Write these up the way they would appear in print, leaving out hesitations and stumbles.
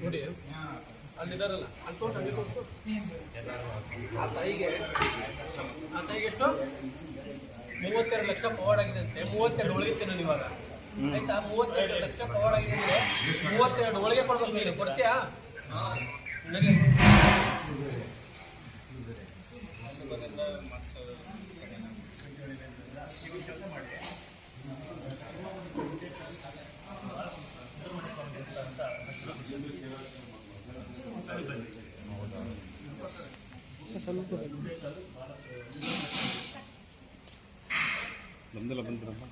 ನೋಡಿ ಅಲ್ಲಿದಾರಲ್ಲ ಅಲ್ಲಿ ತೋಟ ಅಲ್ಲಿ ತೋರಿಸು. ಆ ತಾಯಿಗೆ ಎಷ್ಟು 32 ಲಕ್ಷ ಪವಾಡ್ ಆಗಿದೆ ಅಂತೆ. 32 ಒಳಗಿತ್ತೆ ನಾನು ಇವಾಗ ಆಯ್ತಾ. 32 ಲಕ್ಷ ಪವಾಡ್ ಆಗಿದೆ ಅಂದ್ರೆ 32 ಒಳಗೆ ಕೊಡ್ಬೇಕು. ನೀನು ಕೊಡ್ತೀಯಾ? ನಡಿ. ಬಂದಿಲ್ಲ ಬಂದ್ರಮ್ಮ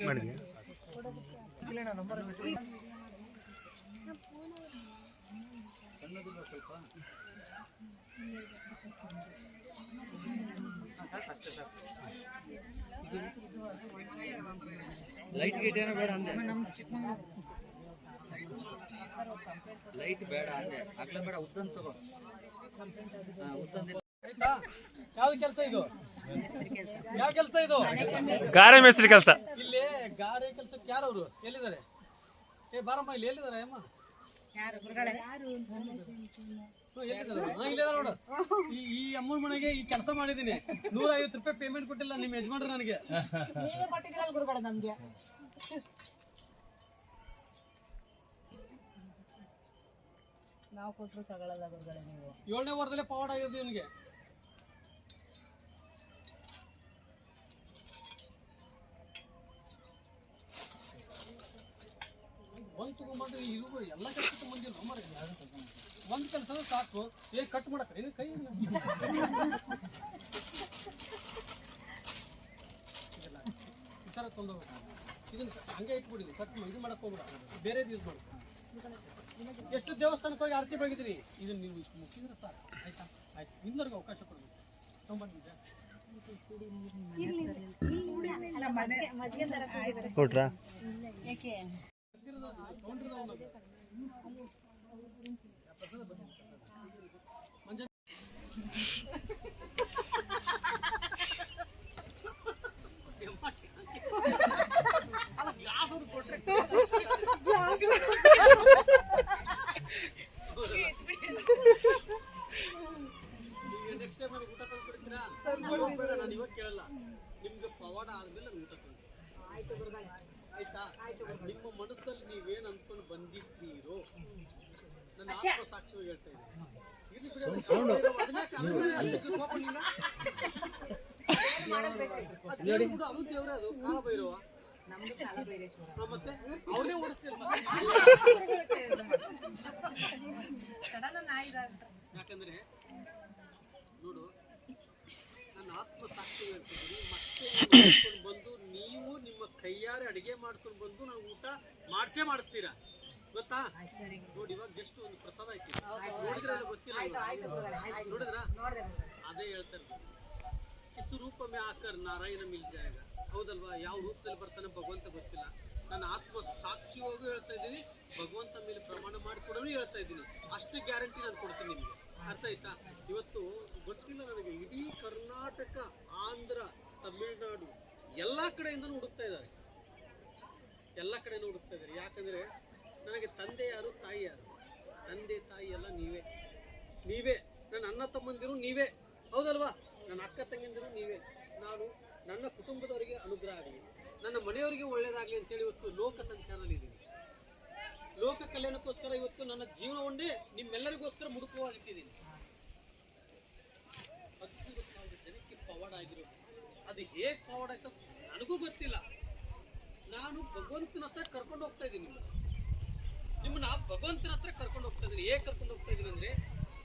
ಮಾಡಿದ್ಯಾ? ಲೈಟ್ ಗೀಟ್ ಏನೋ ಬೇಡ ಅಂದೆ. ಲೈಟ್ ಬೇಡ ಅಂದೆ. ಅಗ್ಲ ಬೇಡ, ಉದ್ದಂತ ತಗೋ. ಉದ್ದಂತ ಯಾವ್ದು ಕೆಲಸ ಇದು? ಯಾವ ಕೆಲಸ ಇದು? ಗಾರೆ ಮೇಸ್ತ್ರಿ ಕೆಲಸ. ಇಲ್ಲಿ ಗಾರೆ ಕೆಲಸಕ್ಕೆ ಯಾರವರು? ಎಲ್ಲಿದ್ದಾರೆ? ಏ ಬಾರಮ್ಮ, ಇಲ್ಲಿ ಎಲ್ಲಿದ್ದಾರೆ ಅಮ್ಮ? ಇಲ್ಲಿದ್ದಾರೆ ನೋಡು. ಈ ಅಮ್ಮನ ಮನೆಗೆ ಈ ಕೆಲಸ ಮಾಡಿದೀನಿ. 150 ರೂಪಾಯಿ ಪೇಮೆಂಟ್ ಕೊಟ್ಟಿಲ್ಲ ನಿಮ್ಮ ಯಜಮಾನ್ರು ನನಗೆ. ನಮ್ಗೆ ನಾವು ಕೊಟ್ಟರು ತಗೊಳ್ಳಲ್ಲ ಗುರುಗಳೇ. ನೀವು 7ನೇ ವಾರದಲ್ಲೇ ಪವಾಡ ಆಗಿರೋದು ಇವನಿಗೆ. ಒಂದು ತಗೊಂಡ್ರೆ ಇವು ಎಲ್ಲ ಕೆಲಸಕ್ಕೆ ಮುಂದಿಲ್ಲ. ಒಂದು ಕೆಲಸ ಸಾಕು. ಏನ್ ಕಟ್ ಮಾಡಕ್ಕೆ ಏನು ಕೈ ಈ ಥರ ತೊಂದೋಗ್ಬೇಕು. ಇದನ್ನ ಹಂಗೆ ಇಟ್ಬಿಡಿದ್ವಿ. ಕಟ್ ಇದು ಮಾಡಕ್ಕೆ ಹೋಗ್ಬಿಡ, ಬೇರೆದು ಯೂಸ್ ಮಾಡಿ. ಎಷ್ಟು ದೇವಸ್ಥಾನಕ್ಕೆ ಹೋಗಿ ಆರತಿ ಬೆಳಗಿದ್ರಿ. ಇದನ್ನ ನೀವು ಮುಗಿಸಿದ್ರೆ ಸಾಕು. ಆಯ್ತಾ? ಆಯ್ತು, ಇನ್ನೊರ್ಗೆ ಅವಕಾಶ ಕೊಡ್ಬೇಕು. ತೊಗೊಂಬಂದಿದ್ದೆ ಕೊಟ್ರಾ? ನೆಕ್ಸ್ಟ್ ಟೈಮ್ ನನಗೆ ಊಟ ತಂದು ಕೊಡ್ತೀರಾ? ನಾನು ಇವಾಗ ಕೇಳಲ್ಲ. ನಿಮ್ಗೆ ಪವಾಡ ಆದ್ಮೇಲೆ ನಾನು ಊಟ ತಂದು. ಆಯ್ತಾ? ನಿಮ್ಮ ಮನಸ್ಸಲ್ಲಿ ನೀವೇನು ಅನ್ಕೊಂಡು ಬಂದಿದ್ದೀರೋ ನನ್ನ ಆತ್ಮ ಸಾಕ್ಷಿಯಾಗಿ ಹೇಳ್ತಾ ಇದ್ದೀನಿ. ಅದು ದೇವ್ರೆ, ಅದು ಕಾಲಭೈರವ. ಮತ್ತೆ ಅವ್ರನ್ನೇ ಓಡಿಸ್ತೀರ. ಯಾಕಂದ್ರೆ ನೋಡು, ನನ್ನ ಆತ್ಮ ಸಾಕ್ಷಿ ಹೇಳ್ತಿದ್ದೀನಿ. ಮತ್ತೆ ಬಂದು ನೀವು ಅಡಿಗೆ ಮಾಡ್ಕೊಂಡು ಬಂದು ನಾವು ಊಟ ಮಾಡಿಸ್ತೀರಾ ಗೊತ್ತಾ? ನೋಡಿ ಇವಾಗ ಜಸ್ಟ್ ಒಂದು ಪ್ರಸಾದ ಆಯ್ತು, ನೋಡಿದ್ರೆ ಗೊತ್ತಿಲ್ಲ, ನೋಡಿದ್ರ? ಅದೇ ಹೇಳ್ತಾರೆ, ಕಿಸು ರೂಪ ಮೇ ಆಕರ್ ನಾರಾಯಣ ಮಿಲ್ ಜಾಯಗ. ಹೌದಲ್ವಾ? ಯಾವ ರೂಪದಲ್ಲಿ ಬರ್ತಾನೆ ಭಗವಂತ ಗೊತ್ತಿಲ್ಲ. ನನ್ನ ಆತ್ಮ ಸಾಕ್ಷಿಯಾಗೂ ಹೇಳ್ತಾ ಇದ್ದೀನಿ, ಭಗವಂತ ಮೇಲೆ ಪ್ರಮಾಣ ಮಾಡಿಕೊಡೋನು ಹೇಳ್ತಾ ಇದ್ದೀನಿ. ಅಷ್ಟು ಗ್ಯಾರಂಟಿ ನಾನು ಕೊಡ್ತೀನಿ ನಿಮಗೆ. ಅರ್ಥ ಆಯ್ತಾ? ಇವತ್ತು ಗೊತ್ತಿಲ್ಲ ನನಗೆ, ಇಡೀ ಕರ್ನಾಟಕ, ಆಂಧ್ರ, ತಮಿಳುನಾಡು ಎಲ್ಲ ಕಡೆಯಿಂದನೂ ಹುಡುಕ್ತಾ ಇದ್ದಾರೆ, ಎಲ್ಲ ಕಡೆನೂ ಹುಡುಕ್ತಾ ಇದ್ದಾರೆ. ಯಾಕಂದರೆ ನನಗೆ ತಂದೆ ಯಾರು, ತಾಯಿ ಯಾರು? ತಂದೆ ತಾಯಿ ಎಲ್ಲ ನೀವೇ. ನನ್ನ ಅಣ್ಣ ತಮ್ಮಂದಿರು ನೀವೇ, ಹೌದಲ್ವಾ? ನನ್ನ ಅಕ್ಕ ತಂಗಿಂದಿರು ನೀವೇ. ನಾನು ನನ್ನ ಕುಟುಂಬದವರಿಗೆ ಅನುಗ್ರಹ ಆಗಲಿ, ನನ್ನ ಮನೆಯವರಿಗೆ ಒಳ್ಳೇದಾಗಲಿ ಅಂತೇಳಿ ಇವತ್ತು ಲೋಕ ಸಂಚಾರದಲ್ಲಿ ಇದ್ದೀನಿ. ಲೋಕ ಕಲ್ಯಾಣಕ್ಕೋಸ್ಕರ ಇವತ್ತು ನನ್ನ ಜೀವನ ಒಂದೇ ನಿಮ್ಮೆಲ್ಲರಿಗೋಸ್ಕರ ಮುಡುಕುವಾಗಿಟ್ಟಿದ್ದೀನಿ. 15,000 ಜನಕ್ಕೆ ಪವಾಡ ಆಗಿರೋದು. ಅದು ಹೇಗೆ ಪವಾಡ ಆಯ್ತು ನನಗೂ ಗೊತ್ತಿಲ್ಲ. ನಾನು ಭಗವಂತನ ಹತ್ರ ಕರ್ಕೊಂಡು ಹೋಗ್ತಾ ಇದ್ದೀನಿ ನಿಮ್ಮನ್ನ, ಭಗವಂತನ ಹತ್ರ ಕರ್ಕೊಂಡು ಹೋಗ್ತಾ ಇದ್ದೀನಿ. ಹೇಗೆ ಕರ್ಕೊಂಡು ಹೋಗ್ತಾ ಇದ್ದೀನಿ ಅಂದರೆ,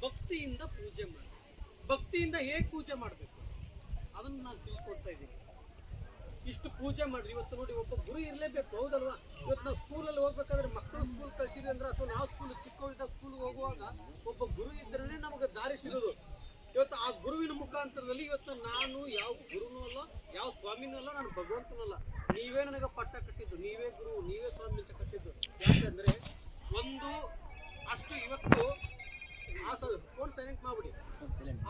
ಭಕ್ತಿಯಿಂದ ಪೂಜೆ ಮಾಡಿ. ಭಕ್ತಿಯಿಂದ ಹೇಗೆ ಪೂಜೆ ಮಾಡಬೇಕು ಅದನ್ನು ನಾನು ತಿಳಿಸ್ಕೊಡ್ತಾ ಇದ್ದೀನಿ. ಇಷ್ಟು ಪೂಜೆ ಮಾಡ್ರಿ. ಇವತ್ತು ನೋಡಿ, ಒಬ್ಬ ಗುರು ಇರಲೇಬೇಕು, ಹೌದಲ್ವಾ? ಇವತ್ತು ನಾವು ಸ್ಕೂಲಲ್ಲಿ ಹೋಗ್ಬೇಕಾದ್ರೆ ಮಕ್ಕಳು ಸ್ಕೂಲ್ ಕಳಿಸಿದ್ವಿ ಅಂದ್ರೆ, ಅಥವಾ ನಾವು ಚಿಕ್ಕವರಿದ್ದಾಗ ಸ್ಕೂಲ್ಗೆ ಹೋಗುವಾಗ ಒಬ್ಬ ಗುರು ಇದ್ರೇ ನಮಗೆ ದಾರಿ ಸಿಗೋದು. ಇವತ್ತು ಆ ಗುರುವಿನ ಮುಖಾಂತರದಲ್ಲಿ ಇವತ್ತು ನಾನು ಯಾವ ಗುರುನೂ ಅಲ್ಲ, ಯಾವ ಸ್ವಾಮಿನೂ ಅಲ್ಲ, ನಾನು ಭಗವಂತನಲ್ಲ. ನೀವೇ ನನಗೆ ಪಟ್ಟ ಕಟ್ಟಿದ್ದು, ನೀವೇ ಗುರು, ನೀವೇ ಸ್ವಾಮಿ ಅಂತ ಕಟ್ಟಿದ್ದು. ಯಾಕಂದ್ರೆ ಒಂದು ಅಷ್ಟು ಇವತ್ತು ಫೋನ್ ಸೈಲೆಂಟ್ ಮಾಡ್ಬಿಡಿ.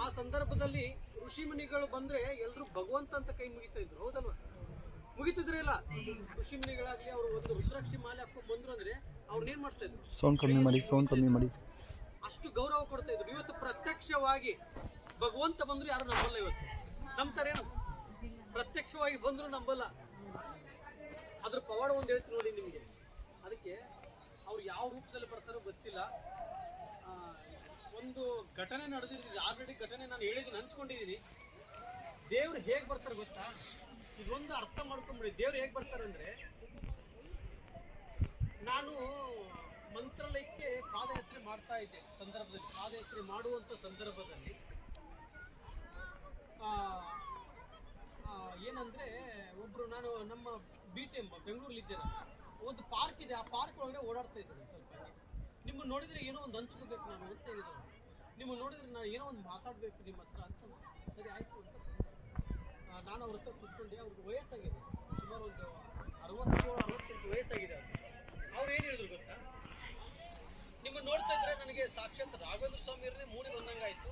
ಆ ಸಂದರ್ಭದಲ್ಲಿ ಋಷಿ ಮುನಿಗಳು ಬಂದ್ರೆ ಎಲ್ಲರೂ ಭಗವಂತ ಅಂತ ಕೈ ಮುಗಿತಾ ಇದ್ರು, ಹೌದಲ್ವಾ? ಮುಗಿತಿದ್ರೆ ಇಲ್ಲ. ಋಷಿ ಮುನಿಗಳಾಗ್ಲಿ ಅವರು ಒಂದು ರುದ್ರಾಕ್ಷಿ ಮಾಲೆ ಹಾಕೊಂಡು ಬಂದ್ರು ಅಂದ್ರೆ ಅವ್ರನ್ನೇನ್ ಮಾಡ್ತಾ ಇದ್ರು? ಸೌಂಡ್ ಕಮ್ಮಿ ಮಾಡಿ ಅಷ್ಟು ಗೌರವ ಕೊಡ್ತಾ ಇದ್ರು. ಇವತ್ತು ಪ್ರತ್ಯಕ್ಷವಾಗಿ ಭಗವಂತ ಬಂದ್ರು ಯಾರು ನಂಬಲ್ಲ. ಇವತ್ತು ನಂಬ್ತಾರೇನು? ಪ್ರತ್ಯಕ್ಷವಾಗಿ ಬಂದ್ರು ನಂಬಲ್ಲ. ಅದ್ರ ಪವಾಡ ಒಂದು ಹೇಳ್ತೀನಿ ನೋಡಿ ನಿಮ್ಗೆ. ಅದಕ್ಕೆ ಅವ್ರು ಯಾವ ರೂಪದಲ್ಲಿ ಬರ್ತಾರೋ ಗೊತ್ತಿಲ್ಲ. ಒಂದು ಘಟನೆ ನಡೆದಿದ್ದು, ಆಲ್ರೆಡಿ ಘಟನೆ ನಾನು ಹೇಳಿದ್ದೀನಿ, ಹಂಚ್ಕೊಂಡಿದ್ದೀನಿ. ದೇವ್ರು ಹೇಗೆ ಬರ್ತಾರೆ ಗೊತ್ತಾ? ಇದೊಂದು ಅರ್ಥ ಮಾಡ್ಕೊಂಬಿಡಿ. ದೇವ್ರು ಹೇಗೆ ಬರ್ತಾರೆ ಅಂದ್ರೆ, ನಾನು ಮಂತ್ರಾಲಯಕ್ಕೆ ಪಾದಯಾತ್ರೆ ಮಾಡ್ತಾ ಇದ್ದೆ ಸಂದರ್ಭದಲ್ಲಿ, ಪಾದಯಾತ್ರೆ ಮಾಡುವಂಥ ಸಂದರ್ಭದಲ್ಲಿ ಏನಂದ್ರೆ, ಒಬ್ರು ನಾನು ನಮ್ಮ BTM ಬೆಂಗಳೂರಲ್ಲಿ ಇದ್ದೇನೆ, ಒಂದು ಪಾರ್ಕ್ ಇದೆ, ಆ ಪಾರ್ಕ್ ಒಳಗಡೆ ಓಡಾಡ್ತಾ ಇದ್ದೇನೆ. ಸ್ವಲ್ಪ ನಿಮ್ಮನ್ನು ನೋಡಿದ್ರೆ ಏನೋ ಒಂದು ಹಂಚ್ಕೋಬೇಕು ನಾನು ಅಂತ ಹೇಳಿದ್ರು. ನಿಮ್ಮನ್ನು ನೋಡಿದ್ರೆ ನಾನು ಏನೋ ಒಂದು ಮಾತಾಡಬೇಕು ನಿಮ್ಮ ಹತ್ರ ಅಂತ. ಸರಿ ಆಯಿತು ಅಂತ ನಾನು ಅವ್ರ ಹತ್ರ ಕೂತ್ಕೊಂಡೆ. ಅವ್ರಿಗೆ ವಯಸ್ಸಾಗಿದೆ, ಸುಮಾರು ಒಂದು 67-68 ವಯಸ್ಸಾಗಿದೆ. ಅವ್ರು ಏನು ಹೇಳಿದ್ರು ಗೊತ್ತಾ? ನಿಮ್ಮನ್ನು ನೋಡ್ತಾ ಇದ್ರೆ ನನಗೆ ಸಾಕ್ಷಾತ್ ರಾಘವೇಂದ್ರ ಸ್ವಾಮಿ ಇರಲಿ ಮೂಡಿ ಬಂದಂಗಾಯಿತು.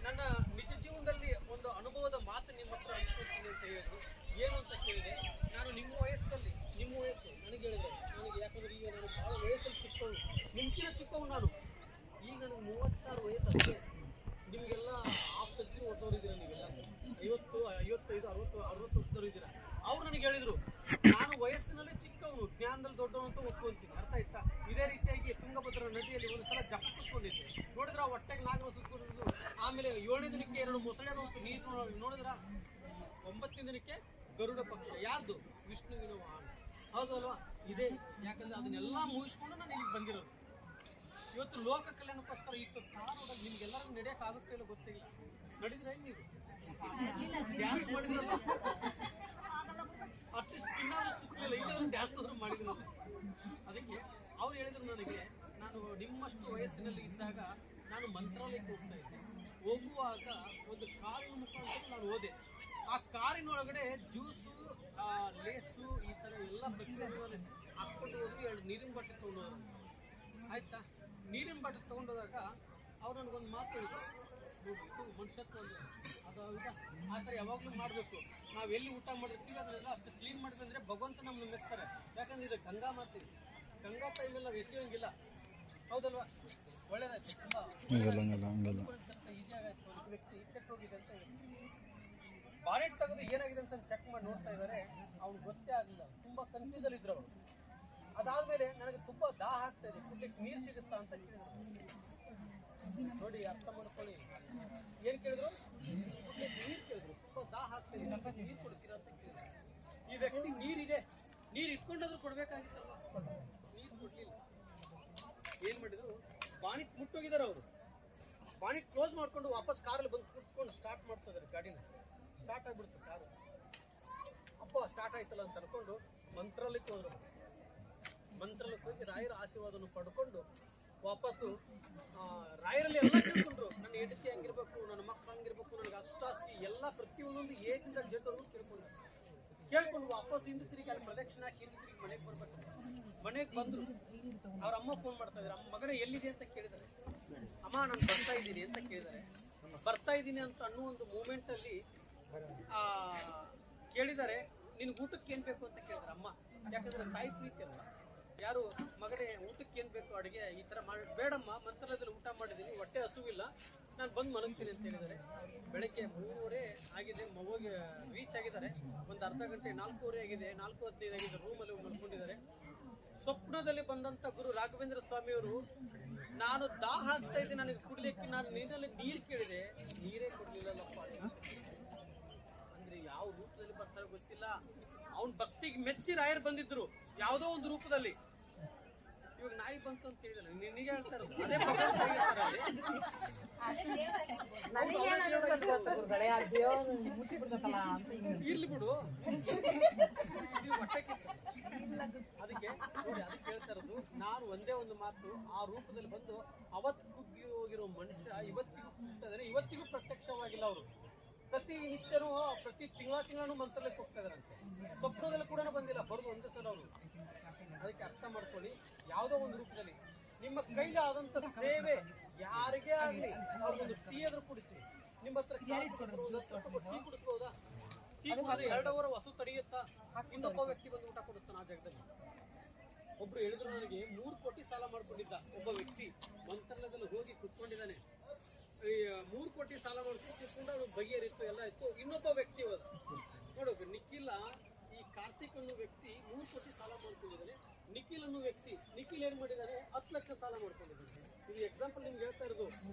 ನನ್ನ ನಿಜ ಜೀವನದಲ್ಲಿ ಒಂದು ಅನುಭವದ ಮಾತು ನಿಮ್ಮ ಹತ್ರ ಹಂಚ್ಕೊಳ್ತೀನಿ ಅಂತ ಹೇಳಿದ್ರು. ಏನು ಅಂತ ಕೇಳಿದೆ. ನಾನು ನಿಮ್ಮ ವಯಸ್ಸು ನನಗೆ ಹೇಳಿದ್ರೆ, ನನಗೆ ಯಾಕಂದ್ರೆ ಈಗ ನಾನು ಭಾಳ ವಯಸ್ಸಲ್ಲಿ ಚಿಕ್ಕವನು, ನಿಮ್ಗಿಂತ ಚಿಕ್ಕವನು ನಾನು. ಈಗ ನನಗೆ 36 ವಯಸ್ಸು ಅಷ್ಟೇ. ನಿಮಗೆಲ್ಲ ಹಾಫ್ ಸೆಂಚುರಿ ಹೊರಟೋರಿದ್ದೀರ, ನೀವೆಲ್ಲ 50, 55, 60 ವರ್ಷದವ್ರು ಇದ್ದೀರಾ. ಅವ್ರು ನನಗೆ ಹೇಳಿದ್ರು, ನಾನು ವಯಸ್ಸಿನಲ್ಲೇ ಚಿಕ್ಕವನು, ಜ್ಞಾನದಲ್ಲಿ ದೊಡ್ಡವನು ಅಂತ ಒಪ್ಕೊಂತೀನಿ. ಅರ್ಥ ಆಯ್ತಾ? ಇದೇ ರೀತಿಯಾಗಿ ತುಂಗಭದ್ರಾ ನದಿಯಲ್ಲಿ ಒಂದು ಸಲ ಜಪ್ಪ ಕುತ್ಕೊಂಡಿದ್ದೆ. ನೋಡಿದ್ರ ಹೊಟ್ಟೆಗೆ ನಾಗರ ಸುತ್ಕೊಂಡಿದ್ದು. ಆಮೇಲೆ 7ನೇ ದಿನಕ್ಕೆ 2 ಮೊಸಳೆ ಬಂತು ನೀರು ನೋಡಿದ್ರ. 9ನೇ ದಿನಕ್ಕೆ ಗರುಡ ಪಕ್ಷ. ಯಾರ್ದು? ವಿಷ್ಣುವಿನ ವಾಹನ, ಹೌದಲ್ವಾ? ಇದೆ. ಯಾಕಂದ್ರೆ ಅದನ್ನೆಲ್ಲ ಮುಗಿಸ್ಕೊಂಡು ನಾನು ಇಲ್ಲಿಗೆ ಬಂದಿರೋದು. ಇವತ್ತು ಲೋಕ ಕಲ್ಯಾಣಕ್ಕೋಸ್ಕರ ಇತ್ತು ಕಾರೋಡಲ್ಲಿ ನಿಮ್ಗೆಲ್ಲರಿಗೂ ನಡೆಯಕ್ಕೆ ಆಗುತ್ತೆ ಇಲ್ಲ ಗೊತ್ತಿಲ್ಲ. ನಡೆದ್ರೆ ನೀವು ಡ್ಯಾನ್ಸ್ ಮಾಡಿದ್ರಲ್ಲ, ಅಟ್ಲೀಸ್ಟ್ ಇನ್ನಾದ್ರೂ ಸುತ್ತಲಿಲ್ಲ, ಇಲ್ಲಾದ್ರೂ ಡ್ಯಾನ್ಸ್ ಆದ್ರೂ ಮಾಡಿದ್ರು. ಅದಕ್ಕೆ ಅವ್ರು ಹೇಳಿದ್ರು ನನಗೆ, ನಾನು ನಿಮ್ಮಷ್ಟು ವಯಸ್ಸಿನಲ್ಲಿ ಇದ್ದಾಗ ನಾನು ಮಂತ್ರಾಲಯಕ್ಕೆ ಹೋಗ್ತಾ ಇದ್ದೆ. ಹೋಗುವಾಗ ಒಂದು ಕಾರಿನ ಮುಖಾಂತರ ನಾನು ಹೋದೆ. ಆ ಕಾರಿನೊಳಗಡೆ ಜ್ಯೂಸು, ಲೇಸು, ಈ ಥರ ಎಲ್ಲ ಪ್ರತಿಯೊಂದು ಹಾಕ್ಕೊಂಡು ಹೋಗಿ 2 ನೀರಿನ ಬಾಟಲ್ ತೊಗೊಂಡೋದ್ರು. ಆಯ್ತಾ? ನೀರಿನ ಬಾಟಲ್ ತೊಗೊಂಡೋದಾಗ ಅವ್ರು ನನಗೊಂದು ಮಾತು ಹೇಳಿದ್ರು, ಇದು ಮನುಷ್ಯತ್ವ ಅಂದರೆ ಅದು ಆ ಥರ ಯಾವಾಗಲೂ ಮಾಡಬೇಕು. ನಾವು ಎಲ್ಲಿ ಊಟ ಮಾಡಿರ್ತೀವಿ ಅದನ್ನೆಲ್ಲ ಅಷ್ಟು ಕ್ಲೀನ್ ಮಾಡಿದ್ರೆ ಭಗವಂತ ನಮ್ಮನ್ನು ಮೆಚ್ತಾರೆ. ಯಾಕಂದ್ರೆ ಇದು ಗಂಗಾ ಮಾತೆ, ಗಂಗಾ ಟೈಮೆಲ್ಲ ಎಸೆಯೋಂಗಿಲ್ಲ, ಹೌದಲ್ವಾ? ಒಳ್ಳೆದಾಯ್ತು, ತುಂಬ ಈಸಿಯಾಗಾಯ್ತು. ಒಂದು ವ್ಯಕ್ತಿ ಕೆಟ್ಟೋಗಿದೆ ಅಂತ ಬಾನೆಟ್ ತೆಗೆದು ಏನಾಗಿದೆ ಅಂತ ಚೆಕ್ ಮಾಡಿ ನೋಡ್ತಾ ಇದ್ದಾರೆ. ಅವ್ನು ಗೊತ್ತೇ ಆಗಲಿಲ್ಲ, ತುಂಬ ಕನ್ಫ್ಯೂಸಲ್ಲಿ ಇದ್ರು ಅವರು. ಅದಾದಮೇಲೆ ನನಗೆ ತುಂಬ ದಾಹ ಆಗ್ತಾ ಇದೆ, ಕುಡ್ಲಿಕ್ಕೆ ನೀರು ಸಿಗುತ್ತಾ ಅಂತ ನೋಡಿ, ಅರ್ಥ ಮಾಡ್ಕೊಳ್ಳಿ. ಏನು ಕೇಳಿದ್ರು? ನೀರು ಕೇಳಿದ್ರು. ತುಂಬ ದಾಹ ಆಗ್ತಾ ಇದೆ, ನಮಗೆ ನೀರು ಕೊಡ್ತೀರಾ ಅಂತ ಕೇಳಿದ್ರು. ಈ ವ್ಯಕ್ತಿ ನೀರಿದೆ, ನೀರು ಇಟ್ಕೊಂಡಾದ್ರೂ ಕೊಡ್ಬೇಕಾಗಿತ್ತಲ್ಲ, ನೀರು ಕೊಡ್ಲಿಲ್ಲ. ಏನು ಮಾಡಿದ್ರು? ಬಾನಿಟ್ ಮುಟ್ಟೋಗಿದ್ದಾರೆ ಅವರು. ಬಾನಿಟ್ ಕ್ಲೋಸ್ ಮಾಡ್ಕೊಂಡು ವಾಪಸ್ ಕಾರಲ್ಲಿ ಬಂದು ಕುತ್ಕೊಂಡು ಸ್ಟಾರ್ಟ್ ಮಾಡ್ತಾ ಇದ್ದಾರೆ ಗಾಡಿನ. ಸ್ಟಾರ್ಟ್ ಆಗಿಬಿಡ್ತು ಕಾರು. ಅಪ್ಪ ಸ್ಟಾರ್ಟ್ ಕಾಟ ಆಯ್ತಲ್ಲ ಅಂತ ಅನ್ಕೊಂಡು ಮಂತ್ರಾಲಯಕ್ಕೆ ಹೋದ್ರು. ಮಂತ್ರಾಲಯಕ್ಕೆ ಹೋಗಿ ರಾಯರ ಆಶೀರ್ವಾದವನ್ನು ಪಡ್ಕೊಂಡು ವಾಪಸ್ಸು ರಾಯರಲ್ಲಿ ಎಲ್ಲ ತಿಳ್ಕೊಂಡ್ರು. ನನ್ನ ಹೆಂಡತಿ ಹಂಗಿರ್ಬೇಕು, ನನ್ನ ಮಕ್ಕಳು ಹಂಗಿರ್ಬೇಕು, ನನಗೆ ಅಷ್ಟಾಸ್ತಿ ಎಲ್ಲ ಪ್ರತಿಯೊಂದೊಂದು ಏನಿಂದ ಜಡ್ಡರು ಕೇಳ್ಕೊಂಡು ವಾಪಸ್ ಹಿಂದೆ ತಿರುಗಿ ಅಲ್ಲಿ ಪ್ರದಕ್ಷಿಣೆ ಹಾಕಿ ಹಿಂದೆ ತಿರುಗಿ ಮನೆಗೆ ಬರ್ಬೇಕು. ಮನೆಗೆ ಬಂದ್ರು. ಅವ್ರ ಅಮ್ಮ ಫೋನ್ ಮಾಡ್ತಾ ಇದ್ದಾರೆ, ಅಮ್ಮ ಮಗನೇ ಎಲ್ಲಿದೆ ಅಂತ ಕೇಳಿದ್ದಾರೆ. ಅಮ್ಮ ನಾನು ಬರ್ತಾ ಇದ್ದೀನಿ ಅಂತ ಕೇಳಿದ್ದಾರೆ. ಬರ್ತಾ ಇದ್ದೀನಿ ಅಂತ ಅನ್ನೋ ಒಂದು ಮೂಮೆಂಟ್ ಅಲ್ಲಿ ಕೇಳಿದ್ದಾರೆ, ನಿನ್ಗೆ ಊಟಕ್ಕೆ ಏನ್ ಬೇಕು ಅಂತ ಕೇಳಿದಾರೆ ಅಮ್ಮ. ಯಾಕಂದ್ರೆ ತಾಯಿ ಪ್ರೀತಿ ಅಲ್ಲ. ಯಾರು ಮಗನೇ ಊಟಕ್ಕೆ ಏನ್ ಬೇಕು ಅಡುಗೆ ಈ ತರ ಮಾಡಿ, ಬೇಡಮ್ಮ ಮಂತ್ರಾಲಯದಲ್ಲಿ ಊಟ ಮಾಡಿದ್ದೀನಿ, ಹೊಟ್ಟೆ ಹಸುವಿಲ್ಲ, ನಾನು ಬಂದು ಮಲಗ್ತೀನಿ ಅಂತ ಹೇಳಿದ್ದಾರೆ. ಬೆಳಗ್ಗೆ 3:30 ಆಗಿದೆ, ಹೋಗಿ ರೀಚ್ ಆಗಿದ್ದಾರೆ. ಒಂದು ಅರ್ಧ ಗಂಟೆ 4:15 ಆಗಿದೆ, 4:15 ಆಗಿದೆ, ರೂಮಲ್ಲಿ ಮಲ್ಕೊಂಡಿದ್ದಾರೆ. ಸ್ವಪ್ನದಲ್ಲಿ ಬಂದಂತ ಗುರು ರಾಘವೇಂದ್ರ ಸ್ವಾಮಿಯವರು, ನಾನು ದಾಹ ಆಗ್ತಾ ಇದ್ದೆ, ನನಗೆ ಕುಡ್ಲಿಕ್ಕೆ ನಾನು ನೀರಲ್ಲಿ ನೀರು ಕೇಳಿದೆ, ನೀರೇ ಕೊಡ್ಲಿಲ್ಲಪ್ಪ. ಅಂದ್ರೆ ಯಾವ ರೂಪದಲ್ಲಿ ಬರ್ತಾರೋ ಗೊತ್ತಿಲ್ಲ. ಅವನ್ ಭಕ್ತಿಗೆ ಮೆಚ್ಚಿ ರಾಯರು ಬಂದಿದ್ರು ಯಾವುದೋ ಒಂದು ರೂಪದಲ್ಲಿ. ಇವಾಗ ನಾಯಿ ಬಂತು ಅಂತ ಹೇಳಿದಲ್ಲ, ನಿನಗೆ ಹೇಳ್ತಾ ಇರೋದು ಅದೇ ಇರ್ಲಿ ಬಿಡು, ಹೊಟ್ಟೆ ಕಿಚ್ಚು. ಅದಕ್ಕೆ ನೋಡಿ, ಅದಕ್ಕೆ ಹೇಳ್ತಾ ಇರೋದು ನಾನು ಒಂದೇ ಒಂದು ಮಾತು. ಆ ರೂಪದಲ್ಲಿ ಬಂದು ಅವತ್ತು ಕುಗ್ಗಿ ಹೋಗಿರೋ ಮನುಷ್ಯ ಇವತ್ತಿಗೂ ಕೂಗ್ತಾ ಇದ್ದಾರೆ. ಇವತ್ತಿಗೂ ಪ್ರತ್ಯಕ್ಷವಾಗಿಲ್ಲ ಅವರು. ಪ್ರತಿ ನಿತ್ಯನೂ ಪ್ರತಿ ತಿಂಗಳೂ ಮಂತ್ರಾಲಯಕ್ಕೆ ಹೋಗ್ತಾ ಇದಾರಂತೆ. ಸ್ವಪ್ನದಲ್ಲಿ ಕೂಡ ಬಂದಿಲ್ಲ, ಬರೋದು ಒಂದೇ ಸಲ ಅವರು. ಅದಕ್ಕೆ ಅರ್ಥ ಮಾಡ್ಕೊಳ್ಳಿ, ಯಾವುದೋ ಒಂದು ರೂಪದಲ್ಲಿ ನಿಮ್ಮ ಕೈಲಿ ಆದಂತ ಸೇವೆ ಯಾರಿಗೇ ಆಗ್ಲಿ, ಅವ್ರಿಗೊಂದು ಟೀ ಆದ್ರೂ ಕುಡಿಸಿ. ನಿಮ್ಮ ಹತ್ರ ಟೀ ಕುಡಿಸ್ಬೋದಾ? ಟೀ ಕುಡಿದ್ರೆ 2 ಅವರ್ ಹಸು ತಡೆಯುತ್ತಾ? ಇನ್ನೊಬ್ಬ ವ್ಯಕ್ತಿ ಬಂದು ಊಟ ಕೊಡುತ್ತಾನ ಆ ಜಾಗದಲ್ಲಿ. ಒಬ್ರು ಹೇಳಿದ್ರು, ನನಗೆ 3 ಕೋಟಿ ಸಾಲ ಮಾಡ್ಕೊಂಡಿದ್ದ ಒಬ್ಬ ವ್ಯಕ್ತಿ ಮಂತ್ರಾಲಯದಲ್ಲಿ ಹೋಗಿ ಕುತ್ಕೊಂಡಿದ್ದಾನೆ. 3 ಕೋಟಿ ಸಾಲ ಮಾಡ್ಕೊಂಡು ಅವನು ಬಗೆಹರಿತ್ತು, ಎಲ್ಲ ಇತ್ತು. ಇನ್ನೊಬ್ಬ ವ್ಯಕ್ತಿ ಹೋದ ನೋಡು, ನಿಖಿಲ್, ಈ ಕಾರ್ತಿಕ್ ಅನ್ನೋ ವ್ಯಕ್ತಿ 3 ಕೋಟಿ ಸಾಲ ಮಾಡ್ಕೊಂಡಿದ್ದಾನೆ. ನಿಖಿಲ್ ಅನ್ನೋ ವ್ಯಕ್ತಿ, ನಿಖಿಲ್ ಏನ್ ಮಾಡಿದಾನೆ, 10 ಲಕ್ಷ ಸಾಲ ಮಾಡ್ಕೊಂಡಿದ್ದಾನೆ. ಇದು ಎಕ್ಸಾಂಪಲ್ ನಿಮ್ಗೆ ಹೇಳ್ತಾ ಇರೋದು.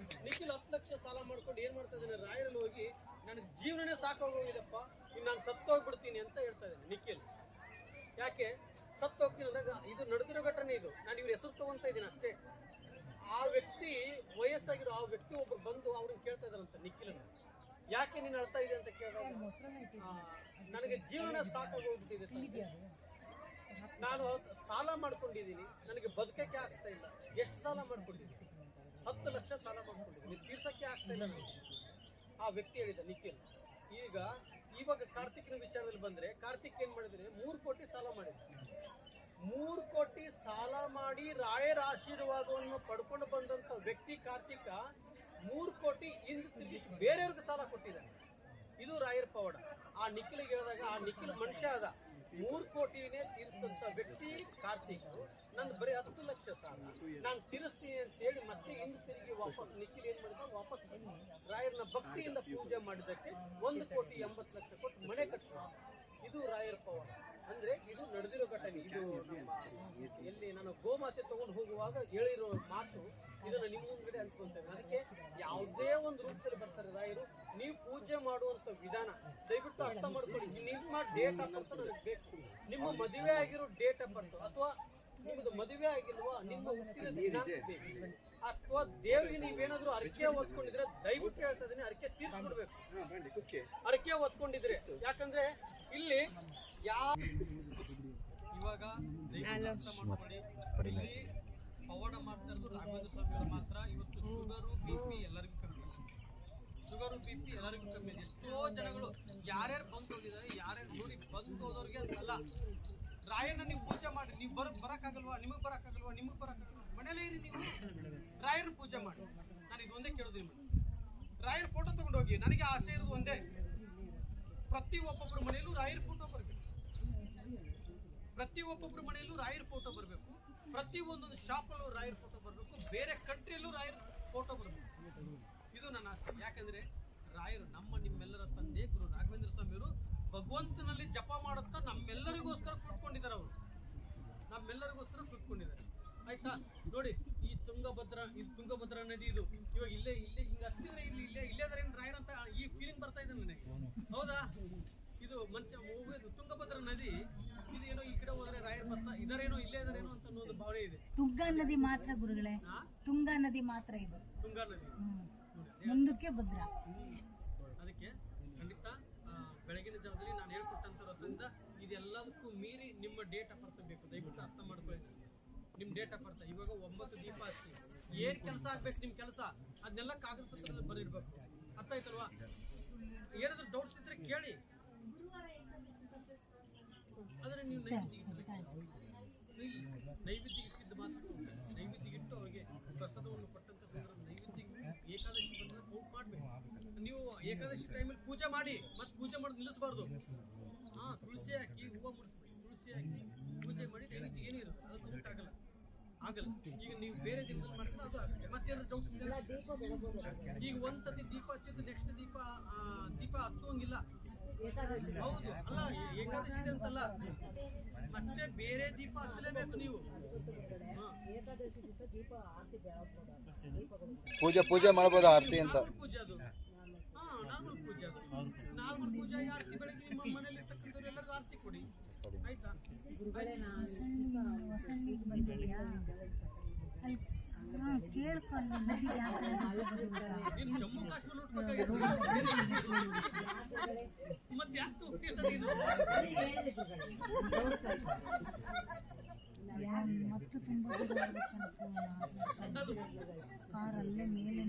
ನಿಖಿಲ್ 10 ಲಕ್ಷ ಸಾಲ ಮಾಡ್ಕೊಂಡು ಏನ್ ಮಾಡ್ತಾ ಇದ್ದಾನೆ, ರಾಯರಲ್ಲಿ ಹೋಗಿ ನನಗೆ ಜೀವನನೇ ಸಾಕೋಗಿದಪ್ಪ, ಇನ್ನು ನಾನು ಸತ್ತೋಗ್ಬಿಡ್ತೀನಿ ಅಂತ ಹೇಳ್ತಾ ಇದ್ದಾನೆ ನಿಖಿಲ್. ಯಾಕೆ ಸತ್ತೋಗ್ತೀನಿ ಅಂದಾಗ, ಇದು ನಡೆದಿರೋ ಘಟನೆ. ಇದು ನಾನು ಇವ್ರ ಹೆಸರು ತಗೊಂತ ಇದ್ದೀನಿ ಅಷ್ಟೇ. ಆ ವ್ಯಕ್ತಿ ವಯಸ್ಸಾಗಿರೋ ಆ ವ್ಯಕ್ತಿ ಒಬ್ರು ಬಂದು ಅವ್ರನ್ನ ಕೇಳ್ತಾ ಇದಾರಂತ ನಿಖಿಲನ್ನ, ಯಾಕೆ ನೀನು ಅಳ್ತಾ ಇದೆ ಅಂತ ಕೇಳಿದಾಗ, ನನಗೆ ಜೀವನ ಸಾಕಾಗೋಗ್ಬಿಟ್ಟಿದೆ, ನಾನು ಸಾಲ ಮಾಡ್ಕೊಂಡಿದ್ದೀನಿ, ನನಗೆ ಬದುಕಕ್ಕೆ ಆಗ್ತಾ ಇಲ್ಲ. ಎಷ್ಟು ಸಾಲ ಮಾಡ್ಕೊಂಡಿದ್ದೀನಿ? 10 ಲಕ್ಷ ಸಾಲ ಮಾಡ್ಕೊಂಡಿದ್ದೀನಿ, ತೀರ್ಸಕ್ಕೆ ಆಗ್ತಾ ಇಲ್ಲ ನನಗೆ. ಆ ವ್ಯಕ್ತಿ ಹೇಳಿದ ನಿಖಿಲ್. ಇವಾಗ ಕಾರ್ತಿಕ್ನ ವಿಚಾರದಲ್ಲಿ ಬಂದ್ರೆ, ಕಾರ್ತಿಕ್ ಏನ್ ಮಾಡಿದ್ರೆ 3 ಕೋಟಿ ಸಾಲ ಮಾಡಿದ್ರು. 3 ಕೋಟಿ ಸಾಲ ಮಾಡಿ ರಾಯರ ಆಶೀರ್ವಾದವನ್ನು ಪಡ್ಕೊಂಡು ಬಂದಂತ ವ್ಯಕ್ತಿ ಕಾರ್ತಿಕ 3 ಕೋಟಿ ಹಿಂದೆ ತಿರುಗಿಸಿ ಬೇರೆಯವ್ರಿಗೆ ಸಾಲ ಕೊಟ್ಟಿದ್ದಾನೆ. ಇದು ರಾಯರ ಪವಾಡ. ಆ ನಿಖಿಲ್ಗೆ ಹೇಳಿದಾಗ, ಆ ನಿಖಿಲ್ ಮನುಷ್ಯ ಅದ. 3 ಕೋಟಿನೇ ತೀರಿಸಿದಂತ ವ್ಯಕ್ತಿ ಕಾರ್ತಿಕ್. ನಂದು ಬರೀ 10 ಲಕ್ಷ ಸಾಲ ನಾನು ತೀರಿಸ್ತೀನಿ ಅಂತ ಹೇಳಿ ಮತ್ತೆ ಹಿಂದೆ ತಿರುಗಿ ವಾಪಸ್ ನಿಖಿಲ್ ಏನ್ ಮಾಡಿದ, ವಾಪಸ್ ರಾಯರನ್ನ ಭಕ್ತಿಯಿಂದ ಪೂಜೆ ಮಾಡಿದ್ದಕ್ಕೆ 1,80,00,000 ಕೊಟ್ಟು ಮನೆ ಕಟ್ಟಿಸಿದ. ಇದು ರಾಯರ ಪವಾಡ. ಅಂದ್ರೆ ಇದು ನಡೆದಿರೋ ಘಟನೆ. ಇದು ಎಲ್ಲಿ ನಾನು ಗೋಮಾತೆ ತಗೊಂಡು ಹೋಗುವಾಗ ಹೇಳಿರೋ ಮಾತು. ಇದನ್ನ ನಿಮ್ಮ ಮುಂದ್ಗಡೆ ಹಂಚ್ಕೊಂತೇವೆ. ಅದಕ್ಕೆ ಯಾವುದೇ ಒಂದು ರೂಪದಲ್ಲಿ ಬರ್ತಾರೆ ರಾಯರು. ನೀವು ಪೂಜೆ ಮಾಡುವಂತ ವಿಧಾನ ದಯವಿಟ್ಟು ಅರ್ಥ ಮಾಡ್ಕೊಳ್ಳಿ. ನಿಮ್ಮ ಡೇಟ್ ಆಫ್ ಬರ್ತ್ ನನಗೆ ಬೇಕು. ನಿಮ್ಮ ಮದುವೆ ಆಗಿರೋ ಡೇಟ್ ಆಫ್ ಬರ್ತ್, ಅಥವಾ ನಿಮ್ದು ಮದುವೆ ಆಗಿಲ್ವಾ, ನಿಮ್ಮ ಹುಟ್ಟಿದ ದಿನಾಂಕ ಬೇಕು. ಅಥವಾ ದೇವರಿಗೆ ನೀವೇನಾದ್ರೂ ಅರಕೆ ಹೊತ್ಕೊಂಡಿದ್ರೆ ದಯವಿಟ್ಟು ಹೇಳ್ತಾ ಇದೀನಿ, ಅರಕೆ ತೀರ್ಸ್ಬಿಡ್ಬೇಕು. ಅರಕೆ ಹೊತ್ಕೊಂಡಿದ್ರೆ, ಯಾಕಂದ್ರೆ ಇಲ್ಲಿ ಇವಾಗ ಅರ್ಥ ಮಾಡ್ಕೊಳ್ಳಿ, ಇಲ್ಲಿ ಪವಾಡ ಮಾಡ್ತಾ ಇರೋದು ರಾಘವೇಂದ್ರ ಸ್ವಾಮಿ ಅವರು ಮಾತ್ರ. ಇವತ್ತು ಶುಗರು BP ಎಲ್ಲರಿಗೂ ಕಮ್ಮಿ ಇಲ್ಲ. ಶುಗರು BP ಎಲ್ಲರಿಗೂ ಕಮ್ಮಿ ಇದೆ. ಎಷ್ಟೋ ಜನಗಳು ಯಾರ್ಯಾರು ಬಂದು ಹೋಗಿದ್ದಾರೆ, ಯಾರ್ಯಾರು ನೋಡಿ ಬಂದು ಹೋದವ್ರಿಗೆ ಅಂತಲ್ಲ, ರಾಯನ ನೀವು ಪೂಜೆ ಮಾಡಿ. ನೀವು ಬರಕ್ಕಾಗಲ್ವಾ, ನಿಮಗ್ ಬರಕ್ಕಾಗಲ್ವಾ, ನಿಮಗ್ ಬರಕ್ಕಾಗಲ್ವಾ, ಮನೇಲೇ ಇರಿ ನೀವು, ರಾಯರ ಪೂಜೆ ಮಾಡಿ. ನಾನು ಇದು ಒಂದೇ ಕೇಳೋದು ನಿಮಗೆ, ರಾಯರ ಫೋಟೋ ತಗೊಂಡು ಹೋಗಿ. ನನಗೆ ಆಸೆ ಇರೋದು ಒಂದೇ, ಪ್ರತಿ ಒಬ್ಬೊಬ್ಬರ ಮನೆಯಲ್ಲೂ ರಾಯರ ಫೋಟೋ ಬರಬೇಕು. ಪ್ರತಿ ಒಬ್ಬೊಬ್ಬರ ಮನೆಯಲ್ಲೂ ರಾಯರ ಫೋಟೋ ಬರಬೇಕು. ಪ್ರತಿ ಒಂದೊಂದು ಶಾಪಲ್ಲೂ ರಾಯರ ಫೋಟೋ ಬರಬೇಕು. ಬೇರೆ ಕಂಟ್ರಿಯಲ್ಲೂ ರಾಯರ ಫೋಟೋ ಬರಬೇಕು. ಇದು ನನ್ನ ಆಸೆ. ಯಾಕಂದ್ರೆ ರಾಯರು ನಿಮ್ಮೆಲ್ಲರ ತಂದೆ ಗುರು ರಾಘವೇಂದ್ರ ಸ್ವಾಮಿಯವರು ಭಗವಂತನಲ್ಲಿ ಜಪ ಮಾಡುತ್ತಾ ನಮ್ಮೆಲ್ಲರಿಗೋಸ್ಕರ ಕೂತ್ಕೊಂಡಿದ್ದಾರೆ. ಅವರು ನಮ್ಮೆಲ್ಲರಿಗೋಸ್ಕರ ಕೂತ್ಕೊಂಡಿದ್ದಾರೆ. ಆಯ್ತಾ? ನೋಡಿ, ಈ ತುಂಗಭದ್ರಾ ನದಿ ಇದು ಇವಾಗ ಇಲ್ಲೇ ಹಿಂಗ ಹತ್ತಿದ್ರೆ ಇಲ್ಲೇದ್ರೆ ರಾಯರ್ ಅಂತ ಈ ಫೀಲಿಂಗ್ ಬರ್ತಾ ಇದೆ ನನಗೆ. ಹೌದಾ? ಇದು ತುಂಗಭದ್ರಾ ನದಿ ಇದು ಏನೋ ಈ ಕಡೆ ಹೋದ್ರೆ ರಾಯರ್ ಬರ್ತಾ ಇದಾರೇನೋ, ಇಲ್ಲೇ ಇದಾರೇನೋ ಅಂತ ಒಂದು ಭಾವನೆ ಇದೆ. ತುಂಗಾ ನದಿ ಮಾತ್ರ ಗುರುಗಳೇ, ತುಂಗಾ ನದಿ ಮಾತ್ರ ಇದು. ತುಂಗಾ ನದಿ ಮುಂದಕ್ಕೆ ಭದ್ರಾ. ಅದಕ್ಕೆ ಖಂಡಿತ ಬೆಳಗಿನ ಜಾವದಲ್ಲಿ ನಾನು ಹೇಳ್ಕೊಟ್ಟಂತ ಇದು ಇದೆಲ್ಲದಕ್ಕೂ ಮೀರಿ ನಿಮ್ಮ ಡೇಟ್ ಆಫ್ ಬರ್ತ್ ಬೇಕು. ದಯವಿಟ್ಟು ಅರ್ಥ ಮಾಡ್ಕೊಳ್ಳಿ. ನಿಮ್ಮ ಡೇಟ್ ಆಫ್ ಬರ್ತ್ ಇವಾಗ 9 ದೀಪ ಹಚ್ಚಿ ಏನು ಕೆಲಸ ಆಗ್ಬೇಕು ನಿಮ್ಮ ಕೆಲಸ ಅದನ್ನೆಲ್ಲ ಕಾಗದ ಪತ್ರದಲ್ಲಿ ಬರೀರ್ಬೇಕು. ಅರ್ಥ ಆಯ್ತಲ್ವಾ? ಏನಾದರೂ ಡೌಟ್ಸ್ ಇದ್ರೆ ಕೇಳಿ. ಆದರೆ ನೀವು ನೈವೇದ್ಯ ಇಟ್ಟಿದ್ದು ಮಾತ್ರ ನೈವೇದ್ಯ ಇಟ್ಟು ಅವರಿಗೆ ಪ್ರಸಾದವನ್ನು ಕೊಟ್ಟಂತ ಸಂದರ್ಭ ನೈವೇದ್ಯ ಏಕಾದಶಿ ಬಂದರೆ ಔಟ್ ಮಾಡಬೇಕು. ನೀವು ಏಕಾದಶಿ ಟೈಮಲ್ಲಿ ಪೂಜೆ ಮಾಡಿ ಮತ್ತೆ ಪೂಜೆ ಮಾಡಿ ನಿಲ್ಲಿಸಬಾರ್ದು. ತುಳಸಿ ಹಾಕಿ ಹೂವು ಮುಡಿಸ್ಬೇಕು. ತುಳಸಿ ಹಾಕಿ ಪೂಜೆ ಮಾಡಿ ನೈವೇದ್ಯ ಏನಿರುತ್ತೆ ಅದು ಊಟ ಆಗಲ್ಲ. ಈಗ ನೀವು ಬೇರೆ ದಿನದಲ್ಲಿ ಮಾಡಿದ್ರೆ ಅದು ಆಗುತ್ತೆ. ಮತ್ತೇನು ಡೌಟ್ಸ್ ಇದೆ? ಈಗ ಒಂದ್ಸತಿ ದೀಪ ಹಚ್ಚಿದ್ದು ನೆಕ್ಸ್ಟ್ ದೀಪ ಹಚ್ಚುವಂಗಿಲ್ಲ. ಹೌದು, ಅಲ್ಲ ಏಕಾದಶಿ ಇದೆ ಅಂತಲ್ಲ, ಮತ್ತೆ ಬೇರೆ ದೀಪ ಹಚ್ಚಲೇಬೇಕು ನೀವು. ಪೂಜೆ ಮಾಡ್ಬೋದು ಆರತಿ ಅಂತ. ಪೂಜೆ ಅದು ನಾರ್ಮಲ್ ಪೂಜೆ. ಅದು ನಾರ್ಮಲ್ ಪೂಜೆ ಆರತಿ ಬೆಳಗ್ಗೆ ನಿಮ್ಮ ಮನೇಲಿ ಇರ್ತಕ್ಕಂಥವ್ರು ಎಲ್ಲರಿಗೂ ಆರತಿ ಕೊಡಿ, ಆಯ್ತಾ? ನೀನು ಜಮ್ಮು ಕಾಶ್ಮೀರ ಹುಟ್ಬೇಕಾಗಿತ್ತು. ಮತ್ತೆ ಯಾಕೆ ಹೋಗ್ತಿಲ್ಲ ನೀನು? ಮತ್ತು ತುಂಬ ಕಾರಲ್ಲೇ ಮೇಲೆ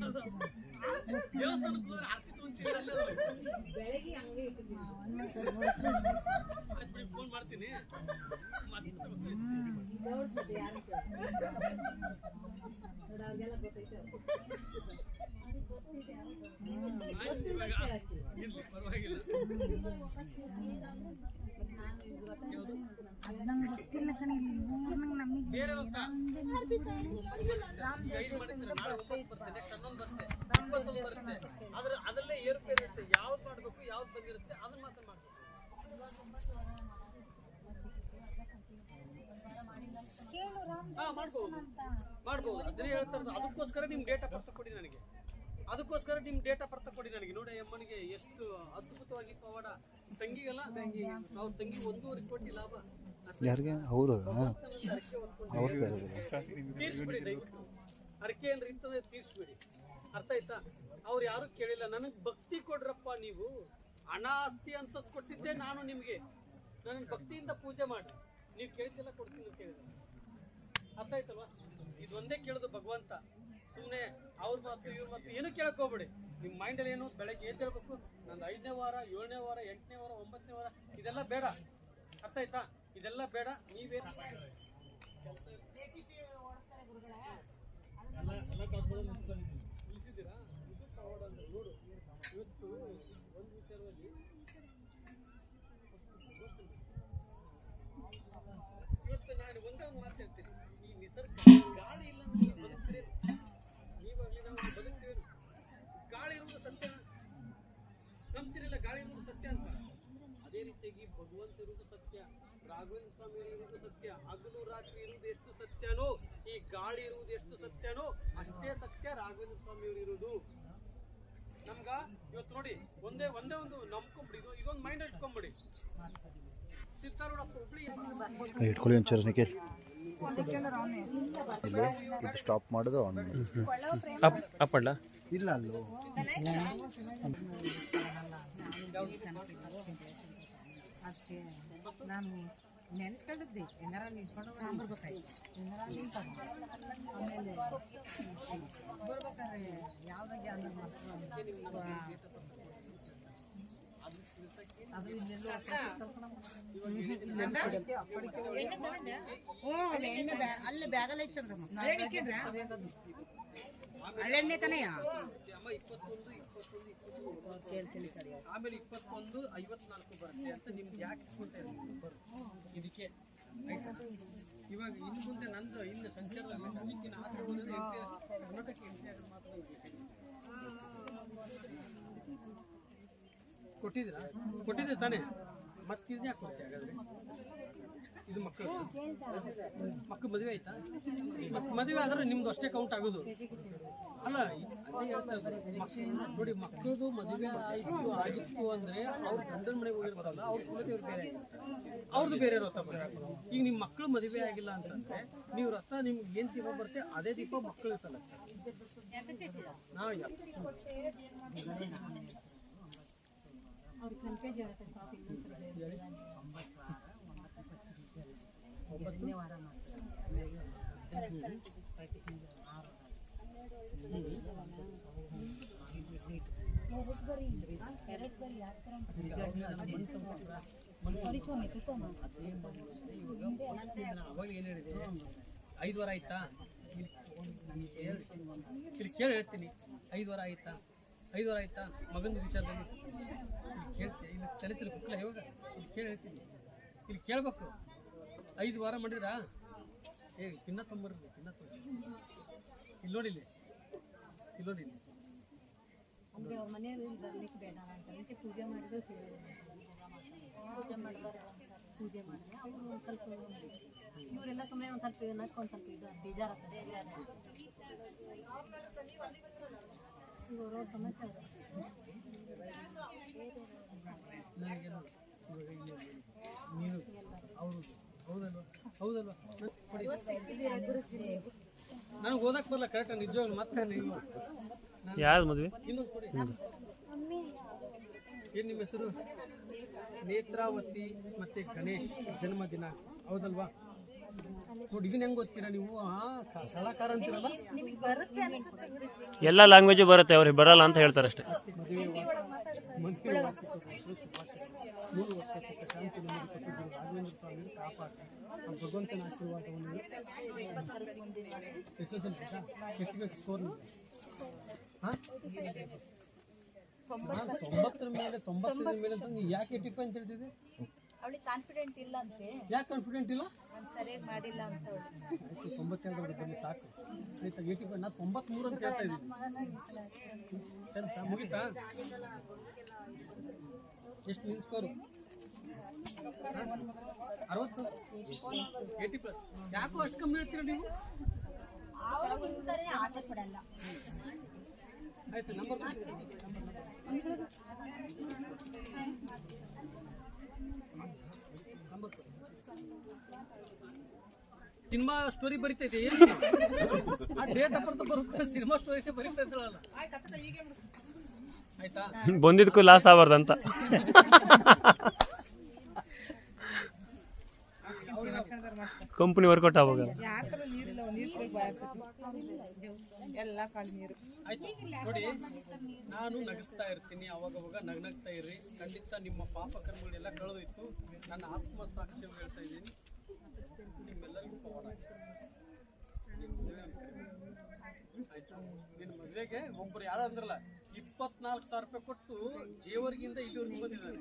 ದೇವಸ್ಥಾನಕ್ಕೆ ಹೋದ್ರೆ ಆರತಿ ತಗೊಂತೀರ ಬೆಳಗ್ಗೆ ಹಂಗೆ ಫೋನ್ ಮಾಡ್ತೀನಿ. ಪರವಾಗಿಲ್ಲ. ನಂಗೆ ಗೊತ್ತಿಲ್ಲ ಕಣೆ. ನಮಗೆ ಬೇರೆ ಆದ್ರೆ ಅದರಲ್ಲೇ ಏರುಪೇರು ಇರುತ್ತೆ. ಯಾವ್ದು ಮಾಡ್ಬೇಕು ಯಾವ್ದು ಬಂದಿರುತ್ತೆ ಅದನ್ನ ಮಾತ್ರ ಮಾಡ್ಬೇಕು. ಮಾಡ್ಬೋದು ಅದನ್ನೇ ಹೇಳ್ತಾ ಇರೋದು. ಅದಕ್ಕೋಸ್ಕರ ನಿಮ್ ಡೇಟ್ ಆಫ್ ಬರ್ತ್ ಕೊಡಿ ನನಗೆ. ಅದಕ್ಕೋಸ್ಕರ ನಿಮ್ ಡೇಟ್ ಆಫ್ ಬರ್ತ್ ಕೊಡಿ ನನಗೆ. ನೋಡಿ ಅಮ್ಮನಿಗೆ ಎಷ್ಟು ಅದ್ಭುತವಾಗಿ ಪವಾಡ. ತಂಗಿಗಲ್ಲ ಅವ್ರ ತಂಗಿ 1.5 ಕೋಟಿ ಲಾಭ. ಯಾರಿಗೆ? ಅವರು ತೀರ್ಸ್ಬಿಡಿ ದಯವಿಟ್ಟು. ಅರಕೆ ಅಂದ್ರೆ ಇಂಥದ್ದೇ ತೀರ್ಸ್ಬಿಡಿ. ಅರ್ಥ ಆಯ್ತಾ? ಅವ್ರು ಯಾರು ಕೇಳಿಲ್ಲ. ನನಗೆ ಭಕ್ತಿ ಕೊಡ್ರಪ್ಪ. ನೀವು ಹಣ ಆಸ್ತಿ ಅಂತ ಕೊಟ್ಟಿದ್ದೆ ನಾನು ನಿಮ್ಗೆ. ನನಗೆ ಭಕ್ತಿಯಿಂದ ಪೂಜೆ ಮಾಡಿ. ನೀವು ಕೇಳಿದ್ದೆಲ್ಲ ಕೊಡ್ತೀನಿ ಕೇಳಿದ್ರೆ. ಅರ್ಥ ಆಯ್ತಲ್ವಾ? ಇದೊಂದೇ ಕೇಳೋದು ಭಗವಂತ. ಸುಮ್ಮನೆ ಅವ್ರ ಮಾತು ಇವ್ರ ಮಾತು ಏನು ಕೇಳಕ್ ಹೋಗ್ಬೇಡಿ. ನಿಮ್ಮ ಮೈಂಡಲ್ಲಿ ಏನು ಬೆಳಗ್ಗೆ ಎದ್ದೇಳ್ಬೇಕು, ನಂದು 5ನೇ ವಾರ 7ನೇ ವಾರ 8ನೇ ವಾರ 9ನೇ ವಾರ ಇದೆಲ್ಲ ಬೇಡ. ಅರ್ಥ ಆಯ್ತಾ? ಇದೆಲ್ಲ ಬೇಡ. ನೀವೇ ತಿಳಿಸಿದ್ದೀರಾ? ಇದು ತವಾಡ ಅಂದ್ರೆ ನೋಡು. ಇವತ್ತು ಒಂದು ವಿಚಾರದಲ್ಲಿ ಇವತ್ತು ನಾನು ಒಂದೇ ಒಂದು ಮಾತು ಹೇಳ್ತೀನಿ. ಈ ನಿಸರ್ಗ ಗಾಳಿ ಇಲ್ಲ ಅಂದ್ರೆ ಬದುಕ್ತೀರಿ. ನೀವಾಗಲಿ ನಾವು ಬದುಕ್ತೀವಿ. ಗಾಳಿ ಇರುವುದು ಸತ್ಯ ನಂಬ್ತಿರಲ್ಲ. ಗಾಳಿ ಇರುವುದು ಸತ್ಯ ಅಂತ. ಅದೇ ರೀತಿಯಾಗಿ ಭಗವಂತ ಇರುವುದು ಸತ್ಯ, ರಾಘವೇಂದ್ರ ಸ್ವಾಮಿ ಇರುವುದು ಸತ್ಯ, ಹಗಲು ರಾತ್ರಿ ಇರುವುದು ಎಷ್ಟು ಸತ್ಯನೋ ಈ ಗಾಳಿ ಇರುವುದು ಎಷ್ಟು ಸತ್ಯನೋ ಅಷ್ಟೇ ಸತ್ಯ ರಾಘವೇಂದ್ರ ಸ್ವಾಮಿ ಅವರು ಇರುವುದು. ನಮ್ಗ ಇವತ್ತು ನೋಡಿ ಒಂದೇ ಒಂದು ನಂಬ್ಕೊಂಬಿಡಿ. ಇದೊಂದು ಮೈಂಡ್ ಇಟ್ಕೊಂಬಿಡಿ. ಸಿರ್ತಾರೂಢಪ್ಪ ಹುಬ್ಳಿ ಇಟ್ಕೊಳ್ಳಿ ಒಂಚೂರು ನಿಖಿಲ್. ಇದು ಸ್ಟಾಪ್ ಮಾಡೋದು ಅಪ್ ಅಲ್ಲ ಇಲ್ಲ ಅಲ್ಲೋ. ಅದಕ್ಕೆ ನಾನು ನೆನೆಸ್ಕೊಂಡಿದ್ದೆ ಏನಾರ ನಿಂತ್ಕೊಂಡು ಬರ್ಬೇಕಾಯ್ತು. ಏನಾರ ನಿಂತಾಗ ಆಮೇಲೆ ಬರ್ಬೇಕಾದ್ರೆ ಯಾವುದಾಗಿ ಅಂದ್ರೆ ಅದು ಇನ್ನೆಲ್ಲೋ ಅಲ್ಲಿ ಬ್ಯಾಗಲ್ಲೇ ಚಂದ್ರಮ್ಮ ಹಳ್ಳೆಣ್ಣೆ ತಾನೆಯ ಕೇಳ್ತೀನಿ ಸರಿ. ಆಮೇಲೆ 21:54 ಬರುತ್ತೆ ಅಂತ ನಿಮ್ಗೆ ಯಾಕೆ ಇಟ್ಕೊಂತ ಇದಕ್ಕೆ ಇವಾಗ ಇನ್ನು ಮುಂದೆ ನಂದು ಇನ್ನು ಸಂಚಾರದಲ್ಲಿ ಅದಕ್ಕಿಂತ ಆದ್ರೆ ಹೋದ್ರೆ ಕರ್ನಾಟಕ ಎಂಟ್ರಿ ಆಗೋದು ಮಾತ್ರ ಕೊಟ್ಟಿದ್ದೀರಾ ತಾನೇ? ಮತ್ತೆ ಇದನ್ನ ಯಾಕೆ ಕೊಡ್ತೀವಿ ಹಾಗಾದ್ರೆ? ಇದು ಮಕ್ಕಳು ಮದುವೆ ಆಯ್ತಾ? ಮತ್ತೆ ಮದುವೆ ಆದ್ರೆ ನಿಮ್ದು ಅಷ್ಟೇ ಕೌಂಟ್ ಆಗೋದು ಅಲ್ಲ. ಅದೇ ಹೇಳ್ತಾ ನೋಡಿ, ಮಕ್ಕಳದು ಮದುವೆ ಆಗಿತ್ತು ಅಂದ್ರೆ ಅವ್ರ ಗಂಡನ ಮನೆಗೆ ಹೋಗಿರ್ಬಾರಲ್ಲ, ಅವ್ರ ಕುಲದೇವ್ರು ಬೇರೆ ಅವ್ರದ್ದು ಬೇರೆ ರಥ ಬರುತ್ತೆ. ಈಗ ನಿಮ್ಮ ಮಕ್ಕಳು ಮದುವೆ ಆಗಿಲ್ಲ ಅಂತಂದ್ರೆ ನೀವು ರಥ ನಿಮ್ಗೆ ಏನ್ ದೀಪ ಬರುತ್ತೆ ಅದೇ ದೀಪ ಮಕ್ಕಳು ಸಲ ಅವಾಗಲೇ ಏನು ಹೇಳಿದೆ 5 ವಾರ ಆಯ್ತಾ ಇಲ್ಲಿ ಕೇಳಿ ಹೇಳ್ತೀನಿ 5 ವಾರ ಆಯ್ತಾ 5 ವಾರ ಆಯ್ತಾ ಮಗನ ವಿಚಾರದಲ್ಲಿ ಕೇಳ್ತೀನಿ ಇಲ್ಲಿ ತಲೆ ಕುಕ್ಕಲ ಇವಾಗ ಇಲ್ಲಿ ಕೇಳಿ ಹೇಳ್ತೀನಿ ಇಲ್ಲಿ ಕೇಳ್ಬೇಕು 5 ವಾರ ಮಾಡಿದ್ರಾ ತಿನ್ನ ತೊಂಬರ್ರಿ ತಿನ್ನ ಇಲ್ಲಿ ನೋಡಿ ಇಲ್ಲಿ ನೋಡಿ ಅಂದ್ರೆ ಅವ್ರ ಮನೆಯವರು ಬರ್ಲಿಕ್ಕೆ ಬೇಡ ಅಂತ ಅದಕ್ಕೆ ಪೂಜೆ ಮಾಡಿದ್ರೆ ಪೂಜೆ ಮಾಡಿದ್ರೆ ಅವರು ಒಂದು ಸ್ವಲ್ಪ ಇವರೆಲ್ಲ ಸುಮ್ಮನೆ ಒಂದು ಸ್ವಲ್ಪ ನಸ್ಕೊಂಡು ಒಂದು ಸ್ವಲ್ಪ ಇದು ಬೇಜಾರಾಗ್ತದೆ ಇವರು ಸಮಸ್ಯೆ ಇದೆ ನೀನು ಅವರು ಹೌದಲ್ವಾ ನನಗೆ ಓದಕ್ಕೆ ಬರಲ್ಲ ಕರೆಕ್ಟ್ ನಿಜವಾಗ್ಲು ಮತ್ತೆ ನೀವು ಯಾವ್ದು ಮದುವೆ? ಇನ್ನೊಂದು ಕೊಡಿ ಏನು ನಿಮ್ಮ ಹೆಸರು? ನೇತ್ರಾವತಿ ಮತ್ತೆ ಗಣೇಶ್ ಜನ್ಮದಿನ ಹೌದಲ್ವಾ? ನೋಡಿ ಇದನ್ನ ಹೆಂಗೆ ಓದ್ತೀರಾ ನೀವು? ಕಲಾಕಾರ ಅಂತೀರಲ್ಲ. ಎಲ್ಲ ಲ್ಯಾಂಗ್ವೇಜು ಬರುತ್ತೆ, ಅವ್ರಿಗೆ ಬರಲ್ಲ ಅಂತ ಹೇಳ್ತಾರೆ ಅಷ್ಟೇ. ಮದುವೆ 3 ವರ್ಷ ಶಾಂತಿ ನೆಮ್ಮದಿ ಕೊಟ್ಟಿದ್ದರು ರಾಘವೇಂದ್ರ ಸ್ವಾಮಿ ಕಾಪಾಡಿ ಭಗವಂತನ ಆಶೀರ್ವಾದವನ್ನು ಎಷ್ಟು ಬೇಕು ಸ್ಕೋರ್? ಹಾಂ 90 ಮೇಲೆ 95 ಮೇಲೆ ಅಂತ ನೀವು ಯಾಕೆ 85 ಅಂತ ಹೇಳ್ತಿದ್ದೆ? ಅವಳಿಗೆ ಕಾನ್ಫಿಡೆಂಟ್ ಇಲ್ಲ ಅಂತೆ. ಯಾಕೆ ಕಾನ್ಫಿಡೆಂಟ್ ಇಲ್ಲ? ನಾನು ಸರಿಯಾಗಿ ಮಾಡಿಲ್ಲ ಅಂತ ಆಯ್ತು 92 ಬನ್ನಿ ಸಾಕು ಆಯ್ತಾ. 85 ನಾನು 93 ಅಂತ ಹೇಳ್ತಾ ಇದ್ದೀನಿ. ಎಂತ ಮುಗಿತಾ? ಎಷ್ಟು ನಿನ್ನ ಸ್ಕೋರು? 60 80+. ಯಾಕೋ ಅಷ್ಟು ಕಮ್ಮಿ ಹೇಳ್ತೀರಾ ನೀವು? ಆಸೆ ಪಡಲ್ಲ. ಆಯ್ತು ನಂಬರ್ ಸಿನಿಮಾ ಸ್ಟೋರಿ ಬರಿತೈತೆ ಆ ಡೇಟ್ ಆಫ್ ಬರ್ತ್ ಬರುತ್ತೆ ಸಿನಿಮಾ ಸ್ಟೋರಿ ಬರಿತೈತಲ್ಲ ಆಯ್ತಾ. ಬಂದಿದ್ದಕ್ಕೂ ಲಾಸ್ ಆಗಬಾರ್ದಂತ. ಕಂಪ್ನಿ ವರ್ಕೌಟ್ ಆಗೋಲ್ಲ. ಆಯ್ತು ನೋಡಿ, ನಾನು ನಗಿಸ್ತಾ ಇರ್ತೀನಿ, ಅವಾಗವಾಗ ನಗ್ನಗ್ತಾ ಇರ್ರಿ. ಖಂಡಿತ ನಿಮ್ಮ ಪಾಪ ಕರ್ಮಗಳೆಲ್ಲ ಕಳೆದೋಯ್ತು. ನನ್ನ ಆತ್ಮಸಾಕ್ಷಿ ಹೇಳ್ತಾ ಇದ್ದೀನಿ, ನಿಮ್ಮೆಲ್ಲರಿಗೂ ಪವಾಡ ಆಯ್ತು. ನಿನ್ನ ಮದುವೆಗೆ ಒಬ್ಬರು ಯಾರು ಅಂದ್ರಲ್ಲ 24,000 ರೂಪಾಯಿ ಕೊಟ್ಟು ಜೇವರ್ಗಿಂದ ಇಲ್ಲಿವರೆಗೂ ಬಂದಿದ್ದಾರೆ.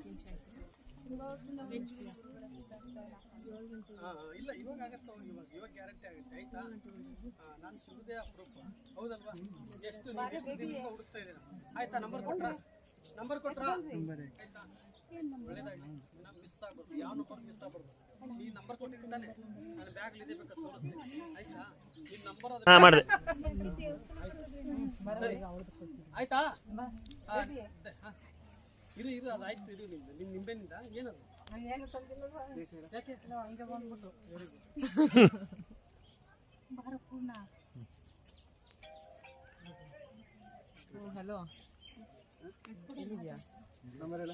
ಇಲ್ಲ ಇವಾಗ ಆಗತ್ತ, ಇವಾಗ ಗ್ಯಾರಂಟಿ ಆಗುತ್ತೆ ಆಯ್ತಾ. ನಾನು ಸುಮ್ಮನೆ ಅಪ್ರೂಪ ಹೌದಲ್ವಾ? ಎಷ್ಟು ದಿನದಿಂದ ಹುಡುಕ್ತಾ ಇದ್ದೀರಾ ಆಯ್ತಾ. ನಂಬರ್ ಕೊಟ್ರಾ ಆಯ್ತಾ. ಒಳ್ಳೇದಾಗಿ ಮಿಸ್ ಆಗ್ಬಾರ್ದು, ಯಾವ ನಂಬರ್ ಮಿಸ್ ಆಗ್ಬಾರ್ದು. ಈ ನಂಬರ್ ಕೊಟ್ಟಿದ್ದಾನೆ, ನಾನು ಬ್ಯಾಗ್ ಇದೆ ಬೇಕಾದ್ರೆ ತೋರಿಸ್ತೀನಿ ಆಯ್ತಾ. ಈ ನಂಬರ್ ಮಾಡಿದೆ ಸರಿ ಆಯ್ತಾ. ಇರು ಅದು ಆಯ್ತು. ಇರು ನಿಮ್ಮ ನಿಂಬೆನಿಂದ ಏನದು ಯಾಕೆ ಹಲೋ ನಂಬರ್ ಎಲ್ಲ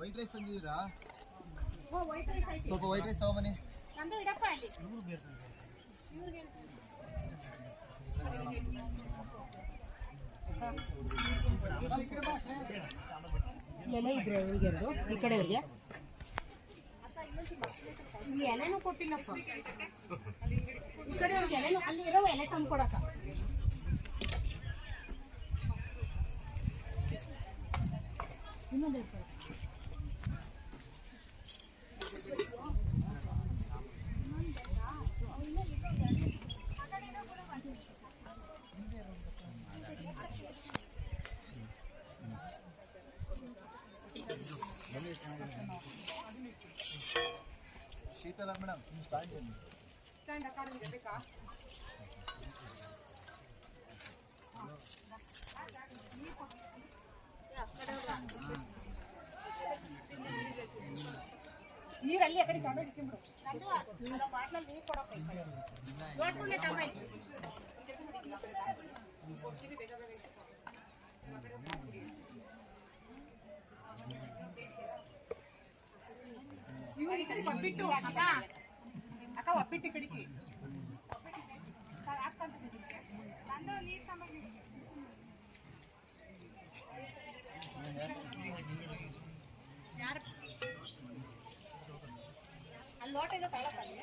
ವೈಟ್ ರೈಸ್ ತಂದಿದ್ದೀರಾ? ಸ್ವಲ್ಪ ವೈಟ್ ರೈಸ್ ತಗೊಂಬನ್ನಿ. ಎಲೆ ಇದ್ರೆ ಇವ್ರಿಗೆ ಈ ಕಡೆಯವ್ರಿಗೆ ಇಲ್ಲಿ ಎಲೆನೂ ಕೊಟ್ಟಿಲ್ಲಪ್ಪ. ಈ ಕಡೆಯವ್ರಿಗೆ ಎಲೆನೂ ಅಲ್ಲಿ ಇರೋ ಎಲೆ ತಂದು ಕೊಡಕ್ಕ. ಇನ್ನೊಂದು ಶೀತಲ ಮೇಡಮ್ ಸ್ಟ್ಯಾಂಡ್ ನೀರಲ್ಲಿ ಆ ಕಡೆ ತಗೊಂಡು ಇಟ್ಕೊಂಡ್ಬಿಡು. ಬಾಟ್ಲಲ್ಲಿ ನೀರು ಕೊಡೋಕೆ ನೋಡ್ಕೊಂಡೆ ಟಮಾಟೊ ಇವ್ರು ಈ ಕಡೆ ಒಪ್ಪಿಟ್ಟು ಅಕ್ಕ ಅಕ್ಕ ಒಪ್ಪಿಟ್ಟು ಕಡಿಕೆ ನಂದು ನೀರು ತಗೊಂಡು ಯಾರು ಅಲ್ಲಿ ಲೋಟ ಇದೆ ತಗೊಳಕ್ಕಲ್ಲಿ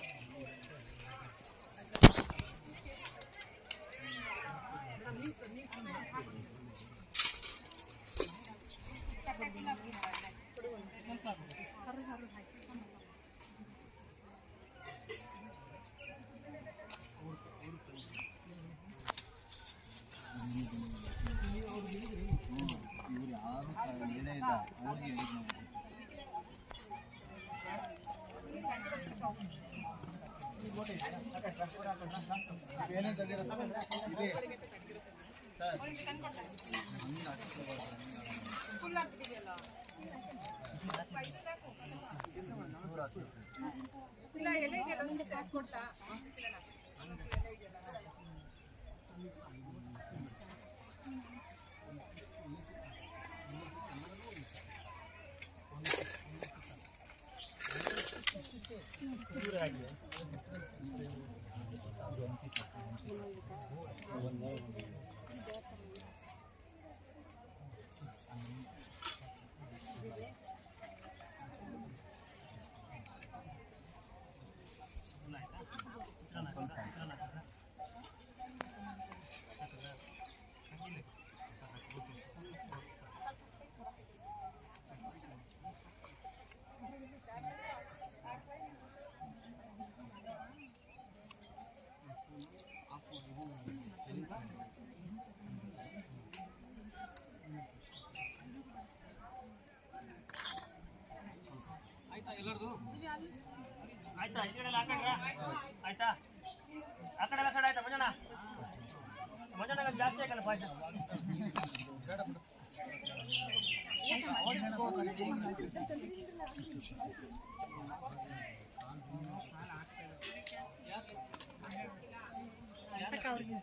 ಇವ್ರು ಯಾರು ಹೇಳೇ ಇಲ್ಲ ಅವ್ರಿಗೆ ಹೇಳಿದ್ ನಾವು ಏನೇ ತಂದಿರ ಇದೆ ಇಲ್ಲ ಎಲೆ ಇದೆಯಲ್ಲ ಕೊಡ್ತಾ ಆಯ್ತಾ ಈ ಕಡೆ ಹಾಕೊಂಡ್ರ ಆಯ್ತಾ ಆ ಕಡೆ ಎಲ್ಲ ಸೈಡ್ ಆಯ್ತಾ ಮಂಜಣ್ಣ ಮಂಜಣ್ಣ ಜಾಸ್ತಿ ಹಾಕಲ್ಲ ಪಾಯ್ಸ ಅವ್ರಿಗೆ